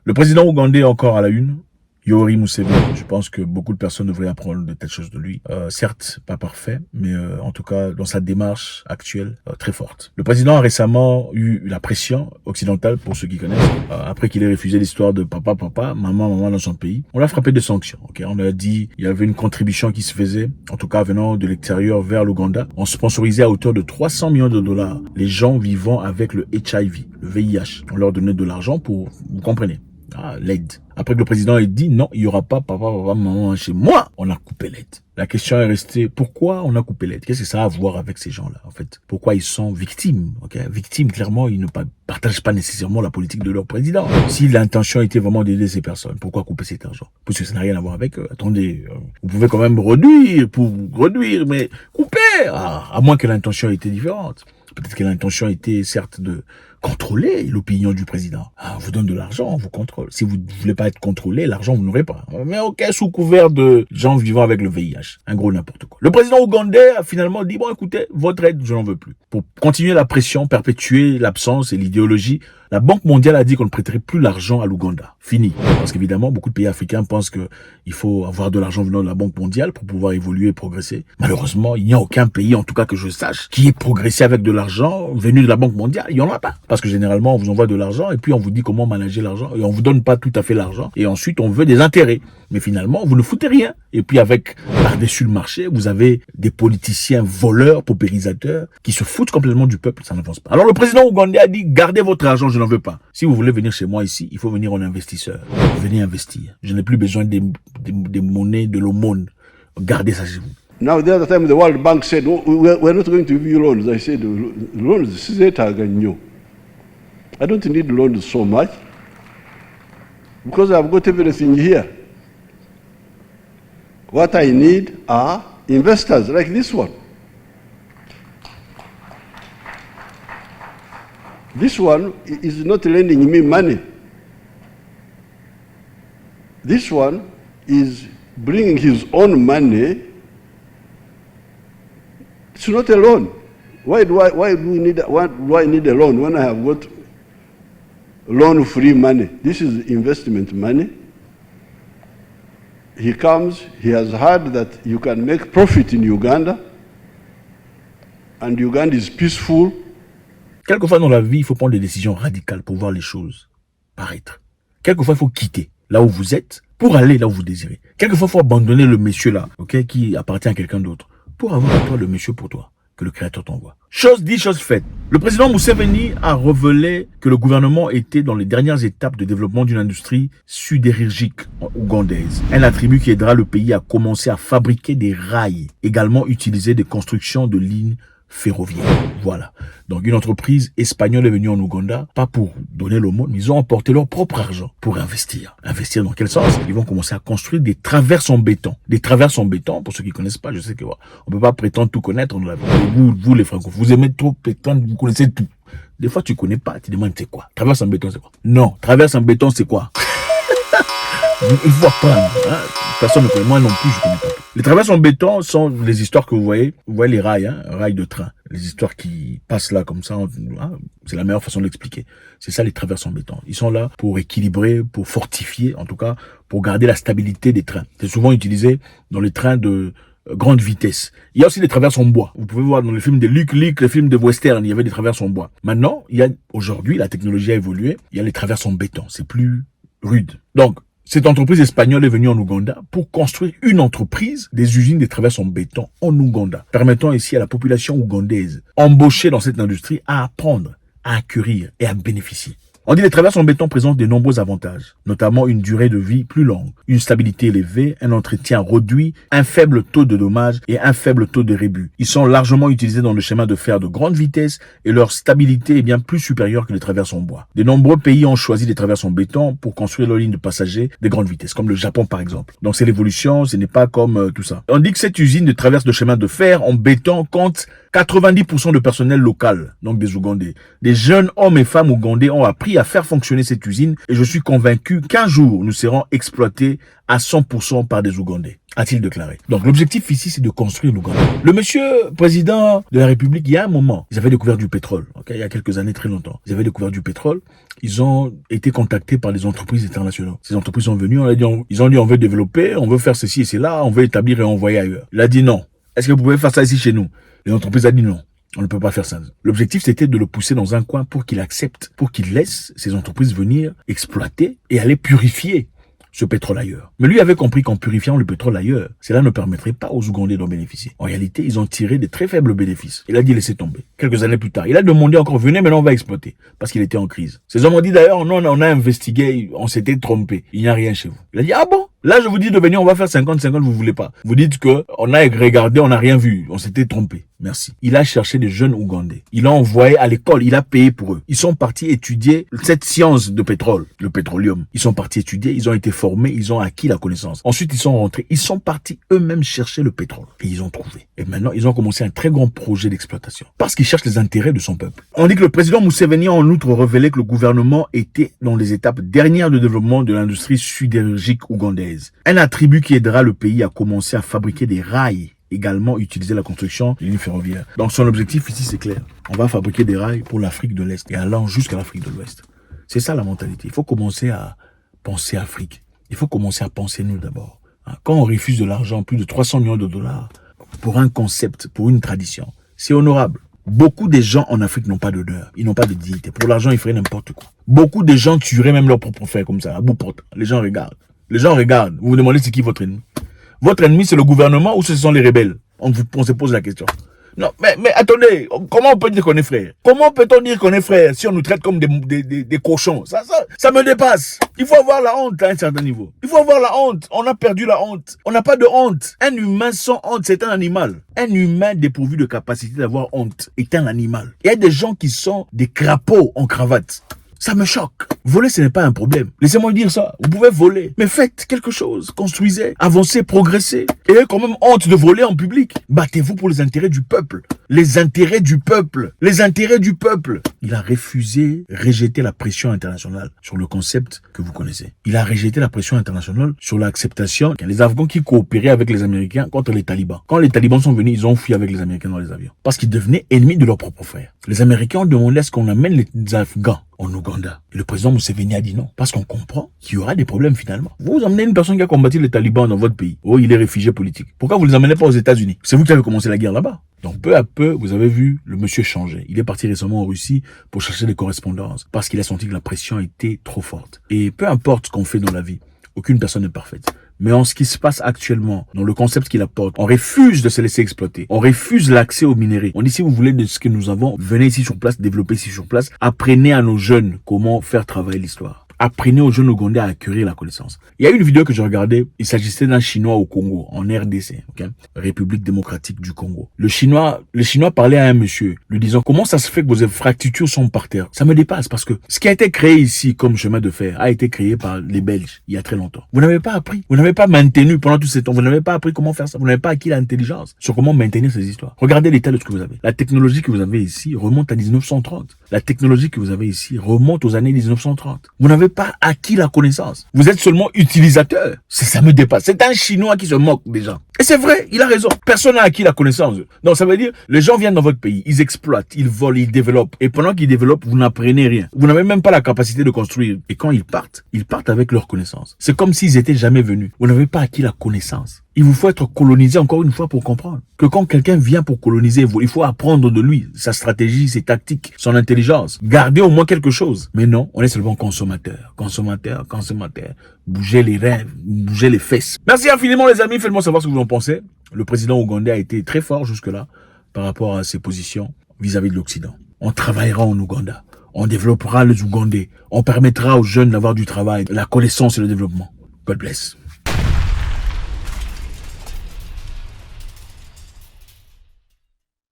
Le président ougandais est encore à la une. Yoweri Museveni, je pense que beaucoup de personnes devraient apprendre de telles choses de lui. Certes, pas parfait, mais en tout cas, dans sa démarche actuelle, très forte. Le président a récemment eu la pression occidentale, pour ceux qui connaissent, après qu'il ait refusé l'histoire de papa, maman dans son pays. On l'a frappé de sanctions. Okay, on a dit il y avait une contribution qui se faisait, en tout cas venant de l'extérieur vers l'Ouganda. On sponsorisait à hauteur de 300 millions de dollars les gens vivant avec le HIV, le VIH. On leur donnait de l'argent pour, vous comprenez, l'aide. Après que le président ait dit non, il n'y aura pas papa, maman chez moi, on a coupé l'aide. La question est restée, pourquoi on a coupé l'aide? Qu'est-ce que ça a à voir avec ces gens-là, en fait? Pourquoi ils sont victimes? Victimes, clairement, ils ne partagent pas nécessairement la politique de leur président. Si l'intention était vraiment d'aider ces personnes, pourquoi couper cet argent? Parce que ça n'a rien à voir avec eux. Attendez, vous pouvez quand même réduire, mais couper, à moins que l'intention était différente. Peut-être que l'intention était certes de contrôler l'opinion du président. On vous donne de l'argent, on vous contrôle. Si vous ne voulez pas être contrôlé, l'argent vous n'aurez pas. Mais ok, sous couvert de gens vivant avec le VIH. Un gros n'importe quoi. Le président ougandais a finalement dit, bon écoutez, votre aide, je n'en veux plus. Pour continuer la pression, perpétuer l'absence et l'idéologie, la Banque mondiale a dit qu'on ne prêterait plus l'argent à l'Ouganda. Fini. Parce qu'évidemment, beaucoup de pays africains pensent qu'il faut avoir de l'argent venant de la Banque mondiale pour pouvoir évoluer et progresser. Malheureusement, il n'y a aucun pays, en tout cas que je sache, qui ait progressé avec de l'argent venu de la Banque mondiale. Il n'y en a pas. Parce que généralement, on vous envoie de l'argent et puis on vous dit comment manager l'argent et on vous donne pas tout à fait l'argent et ensuite on veut des intérêts. Mais finalement, vous ne foutez rien. Et puis avec, par-dessus le marché, vous avez des politiciens voleurs, paupérisateurs, qui se foutent complètement du peuple, ça n'avance pas. Alors le président ougandais a dit, gardez votre argent, je n'en veux pas. Si vous voulez venir chez moi ici, il faut venir en investisseur. Venez investir. Je n'ai plus besoin des monnaies, de l'aumône. Gardez ça chez vous. Now, the other time, the World Bank said, we're not going to give you loans. I said, loans, I don't need loans so much because I've got everything here. What I need are investors like this one. This one is not lending me money. This one is bringing his own money. It's not a loan. Why do I need a loan when I have got loan-free money? This is investment money. He comes, he has heard that you can make profit in Uganda, and Uganda is peaceful. Quelquefois dans la vie, il faut prendre des décisions radicales pour voir les choses paraître. Quelquefois, il faut quitter là où vous êtes pour aller là où vous désirez. Quelquefois, il faut abandonner le monsieur là, qui appartient à quelqu'un d'autre, pour avoir à toi le monsieur pour toi, que le Créateur t'envoie. Chose dit, chose faite. Le président Museveni a révélé que le gouvernement était dans les dernières étapes de développement d'une industrie sidérurgique ougandaise. Un attribut qui aidera le pays à commencer à fabriquer des rails, également utiliser des constructions de lignes ferroviaire. Voilà. Donc une entreprise espagnole est venue en Ouganda, pas pour donner l'aumône, mais ils ont emporté leur propre argent pour investir. Investir dans quel sens? Ils vont commencer à construire des traverses en béton. Des traverses en béton, pour ceux qui connaissent pas, je sais que on peut pas prétendre tout connaître. Vous les francophones, vous aimez trop prétendre, vous connaissez tout. Des fois tu connais pas, tu demandes c'est quoi? Traverse en béton c'est quoi? Non, traverse en béton c'est quoi? Il faut apprendre. Personne ne connaît. Moi non plus, je connais pas tout. Les traverses en béton sont les histoires que vous voyez. Vous voyez les rails, rails de train. Les histoires qui passent là comme ça. C'est la meilleure façon de l'expliquer. C'est ça les traverses en béton. Ils sont là pour équilibrer, pour fortifier, en tout cas, pour garder la stabilité des trains. C'est souvent utilisé dans les trains de grande vitesse. Il y a aussi des traverses en bois. Vous pouvez voir dans les films de Luke, les films de western, il y avait des traverses en bois. Maintenant, aujourd'hui, la technologie a évolué. Il y a les traverses en béton. C'est plus rude. Donc, cette entreprise espagnole est venue en Ouganda pour construire une entreprise des usines de traverses en béton en Ouganda, permettant ici à la population ougandaise embauchée dans cette industrie à apprendre, à acquérir et à bénéficier. On dit que les traverses en béton présentent de nombreux avantages, notamment une durée de vie plus longue, une stabilité élevée, un entretien réduit, un faible taux de dommages et un faible taux de rébut. Ils sont largement utilisés dans le schéma de fer de grande vitesse et leur stabilité est bien plus supérieure que les traverses en bois. De nombreux pays ont choisi des traverses en béton pour construire leurs lignes de passagers de grande vitesse, comme le Japon par exemple. Donc c'est l'évolution, ce n'est pas comme tout ça. On dit que cette usine de traverse de chemin de fer en béton compte 90% de personnel local, donc des Ougandais. Des jeunes hommes et femmes ougandais ont appris réussi à faire fonctionner cette usine et je suis convaincu qu'un jour, nous serons exploités à 100% par des Ougandais, a-t-il déclaré. Donc l'objectif ici, c'est de construire l'Ouganda. Le monsieur président de la République, il y a un moment, ils avaient découvert du pétrole, il y a quelques années, très longtemps. Ils avaient découvert du pétrole, ils ont été contactés par des entreprises internationales. Ces entreprises sont venues, ils ont dit on veut développer, on veut faire ceci et cela, on veut établir et envoyer ailleurs. Il a dit non. Est-ce que vous pouvez faire ça ici chez nous? Les entreprises ont dit non. On ne peut pas faire ça. L'objectif, c'était de le pousser dans un coin pour qu'il accepte, pour qu'il laisse ces entreprises venir exploiter et aller purifier ce pétrole ailleurs. Mais lui avait compris qu'en purifiant le pétrole ailleurs, cela ne permettrait pas aux Ougandais d'en bénéficier. En réalité, ils ont tiré des très faibles bénéfices. Il a dit laissez tomber. Quelques années plus tard, il a demandé encore venez, maintenant on va exploiter. Parce qu'il était en crise. Ces hommes ont dit d'ailleurs non, on a investigué, on s'était trompé. Il n'y a rien chez vous. Il a dit ah bon? Là, je vous dis de venir, on va faire 50-50, vous voulez pas. Vous dites que on a regardé, on n'a rien vu, on s'était trompé. Merci. Il a cherché des jeunes Ougandais. Il a envoyé à l'école, il a payé pour eux. Ils sont partis étudier cette science de pétrole, le pétroleum. Ils sont partis étudier, ils ont été formés, ils ont acquis la connaissance. Ensuite, ils sont rentrés, ils sont partis eux-mêmes chercher le pétrole. Et ils ont trouvé. Et maintenant, ils ont commencé un très grand projet d'exploitation. Parce qu'ils cherchent les intérêts de son peuple. On dit que le président Museveni a en outre révélé que le gouvernement était dans les étapes dernières de développement de l'industrie sidérurgique ougandaise. Un attribut qui aidera le pays à commencer à fabriquer des rails, également utiliser la construction des lignes ferroviaires. Donc son objectif ici c'est clair. On va fabriquer des rails pour l'Afrique de l'Est et allant jusqu'à l'Afrique de l'Ouest. C'est ça la mentalité. Il faut commencer à penser Afrique. Il faut commencer à penser nous d'abord. Quand on refuse de l'argent, plus de 300 millions de dollars, pour un concept, pour une tradition, c'est honorable. Beaucoup de gens en Afrique n'ont pas d'honneur, ils n'ont pas de dignité. Pour l'argent, ils feraient n'importe quoi. Beaucoup de gens tueraient même leur propre frère comme ça, à bout portant. Les gens regardent. Les gens regardent. Vous vous demandez c'est qui votre ennemi. Votre ennemi, c'est le gouvernement ou ce sont les rebelles? On se pose la question. Non, mais attendez, comment on peut dire qu'on est frère? Comment peut-on dire qu'on est frère si on nous traite comme des cochons? Ça me dépasse. Il faut avoir la honte à un certain niveau. Il faut avoir la honte. On a perdu la honte. On n'a pas de honte. Un humain sans honte, c'est un animal. Un humain dépourvu de capacité d'avoir honte est un animal. Il y a des gens qui sont des crapauds en cravate. Ça me choque. Voler, ce n'est pas un problème. Laissez-moi dire ça. Vous pouvez voler. Mais faites quelque chose. Construisez. Avancez, progressez. Ayez quand même honte de voler en public. Battez-vous pour les intérêts du peuple. Les intérêts du peuple. Les intérêts du peuple. Il a refusé, rejeté la pression internationale sur le concept que vous connaissez. Il a rejeté la pression internationale sur l'acceptation qu'il y a les Afghans qui coopéraient avec les Américains contre les talibans. Quand les talibans sont venus, ils ont fui avec les Américains dans les avions. Parce qu'ils devenaient ennemis de leurs propres frères. Les Américains ont demandé à ce qu'on amène les Afghans en Ouganda. Et le président Museveni a dit non. Parce qu'on comprend qu'il y aura des problèmes finalement. Vous emmenez une personne qui a combattu les talibans dans votre pays. Oh, il est réfugié politique. Pourquoi vous ne les emmenez pas aux États-Unis? C'est vous qui avez commencé la guerre là-bas. Donc peu à peu, vous avez vu le monsieur changer. Il est parti récemment en Russie pour chercher des correspondances. Parce qu'il a senti que la pression était trop forte. Et peu importe ce qu'on fait dans la vie, aucune personne n'est parfaite. Mais en ce qui se passe actuellement, dans le concept qu'il apporte, on refuse de se laisser exploiter. On refuse l'accès aux minéraux. On dit si vous voulez de ce que nous avons, venez ici sur place, développez ici sur place. Apprenez à nos jeunes comment faire travailler l'histoire. Apprenez aux jeunes Ougandais à acquérir la connaissance. Il y a une vidéo que j'ai regardée, il s'agissait d'un Chinois au Congo, en RDC, République démocratique du Congo. Le Chinois parlait à un monsieur, lui disant comment ça se fait que vos infrastructures sont par terre. Ça me dépasse parce que ce qui a été créé ici comme chemin de fer a été créé par les Belges il y a très longtemps. Vous n'avez pas appris, vous n'avez pas maintenu pendant tout ce temps, vous n'avez pas appris comment faire ça, vous n'avez pas acquis l'intelligence sur comment maintenir ces histoires. Regardez l'état de ce que vous avez. La technologie que vous avez ici remonte à 1930. La technologie que vous avez ici remonte aux années 1930. Vous n'avez pas acquis la connaissance. Vous êtes seulement utilisateur. Ça me dépasse. C'est un Chinois qui se moque déjà. Et c'est vrai, il a raison. Personne n'a acquis la connaissance. Donc ça veut dire, les gens viennent dans votre pays, ils exploitent, ils volent, ils développent. Et pendant qu'ils développent, vous n'apprenez rien. Vous n'avez même pas la capacité de construire. Et quand ils partent avec leur connaissance. C'est comme s'ils étaient jamais venus. Vous n'avez pas acquis la connaissance. Il vous faut être colonisé encore une fois pour comprendre que quand quelqu'un vient pour coloniser, il faut apprendre de lui, sa stratégie, ses tactiques, son intelligence. Garder au moins quelque chose. Mais non, on est seulement consommateur. Bougez les rêves, bougez les fesses. Merci infiniment les amis, faites-moi savoir ce que vous en pensez. Le président ougandais a été très fort jusque-là par rapport à ses positions vis-à-vis de l'Occident. On travaillera en Ouganda. On développera les Ougandais. On permettra aux jeunes d'avoir du travail, la connaissance et le développement. God bless.